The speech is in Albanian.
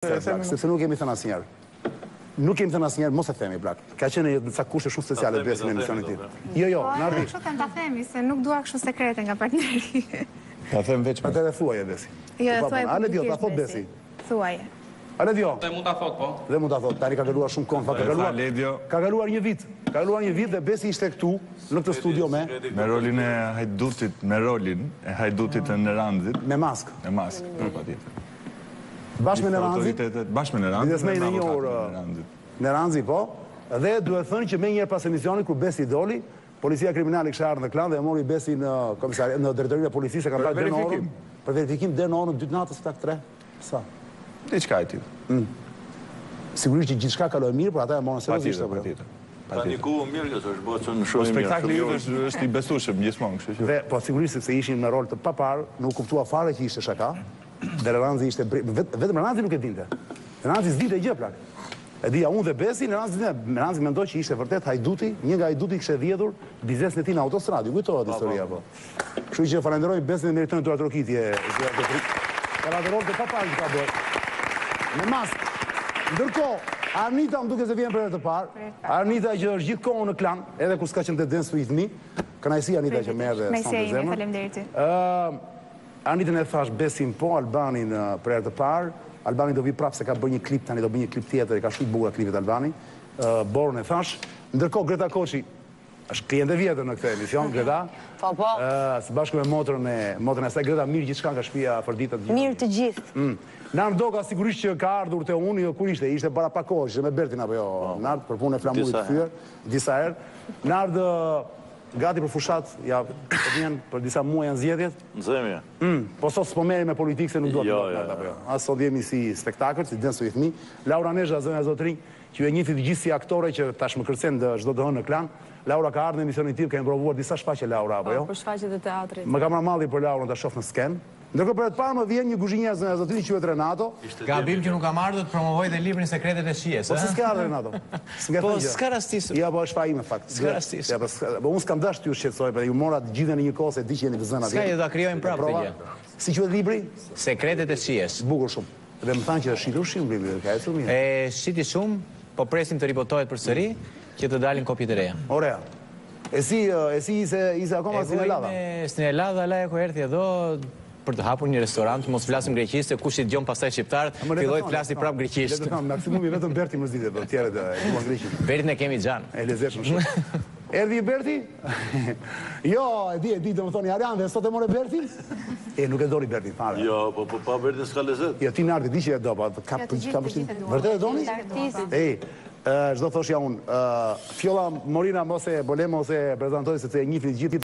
Sepse nuk kemi thënë asnjëherë. Nuk kemi thënë asnjëherë mos e themi plak. Ka qenë disa kushte shumë speciale besin në emisionin tim. Jo, Nardi. Kështu them ta themi se nuk dua kështu sekrete nga partneri. Ta them veç. Atëre thuaje Besi. Jo, thuaj. Ale dio, ta thot Besi. Thuaje. Ale dio. Dhe mund ta thot po. Dhe mund ta thot. Tani ka kaluar shumë kohë, ka kaluar një vit. Ka kaluar një vit dhe Besi ishte këtu në këtë studio me rolin e hajdutit, e hajdutit të Nerandzit. Me mask. Me mask, patjetër. Bashkë me Nerandzit. Bashkë me Nerandzit. Lidhës me një orë Nerandzit, po. Dhe duhet thënë që me njëherë pas emisionit kur Besi doli, policia kriminale kishte ardhur në klan dhe e mori Besi në komisariat në drejtorinë e policisë, kanë dalë në orën për verifikim deri në orën 2 natës tak 3. Sa? Diçka e tillë. Sigurisht që gjithçka kaloi mirë, por ata e morën seriozisht. Patjetër. Tani ku mirë që është bërë në shumë mirë. Spektakli është i besueshëm gjithmonë, kështu që. Dhe po sigurisht sepse ishin në rol të papar, nuk kuptua fare që ishte shaka. Dhe Neranzi ishte vetëm Neranzi nuk e dinte. Neranzi s'dinte gjë plak. E dija unë dhe Besi, Neranzi mendoi që ishte vërtet hajduti, një nga hajduti kishte vjedhur biznesin e tij në autostradë. Kujtohet historia po. Kështu që falenderoj Besin dhe meriton duart rokitje. Ka rol të papar që ka bërë. Me mask. Ndërkohë Arnita më duke se vjen për herë të parë. Arnita që është gjithkohë në klan, edhe kur s'ka qenë të Dance with Me. Kënaqësi Arnita që merr dhe sa të zemër. Faleminderit. Arnitën e thash Besim po, Albanin për herë të parë. Albani do vi prapë se ka bërë një klip tani, do bëj një klip tjetër, ka shumë bukur klipet Albani. Borën e thash. Ndërkohë Greta Koçi është kliente vjetër në këtë emision, Greta. Po. Së bashku me motrën e saj, Greta mirë gjithçka nga shtëpia Afrodita. Mirë të gjithë. Nardo ka sigurisht që ka ardhur te unë, jo kur ishte para pak kohë, ishte me Bertin apo jo, Nard, për punë e flamurit të thyer, disa herë. Nard gati për fushat, ja, po vjen për disa muaj janë zgjedhjet. Nxemje. Po sot s'po merrem me politikë se nuk do të Nard apo jo. As sot jemi si spektakël, si Dance with Me. Laura Nezha, zëna zotrin, që ju e njihni të gjithë si aktore që tashmë kërcen çdo të hënë në klan. Laura ka ardhur në emisionin tim, kemi provuar disa shfaqje Laura apo jo? Për shfaqjet e teatrit. Më ka marrë malli për Laurën ta shoh në sken. Ndërkohë për të parë më vjen një guzhinjer zëna zotrin quhet Renato. Gabim që nuk kam ardhur të promovoj dhe librin Sekretet e Shijes, Po s'ka ardhur Renato. Po s'ka rastisë. Ja, po është faji me fakt. S'ka rastisë. Ja, po unë s'kam dash t'ju shqetësoj, por ju mora të gjithë në një kohë se di që jeni të zëna. S'ka do ta krijojmë prapë këtë gjë. Si quhet libri? Sekretet e Shijes. Bukur shumë. Dhe më thanë që është shitur shumë libri, ka ecur mirë. Shiti shumë, po presim të ribotohet përsëri që të dalin kopjet e reja. Orea. E si ise akoma Sinelada? Sinelada la e ku erdhi edo për të hapur një restorant, mos flasim greqisht, se kush i dëgjon pastaj shqiptarët, filloi të flasi prapë greqisht. Le të them, maksimumi vetëm Berti mërzitet, po tjerët e duan greqisht. Bertin e kemi xhan. E lezetshëm shumë. Erdhi Berti? Jo, e di domethënë Arian dhe sot e morë Berti? Nuk e doni Bertin fare. Jo, po pa Bertin s'ka lezet. Jo, ti Nardi di që e do, po ka vërtet e doni? Çdo thoshja unë, Fjolla Morina mos e prezantoi se të e njihni gjithë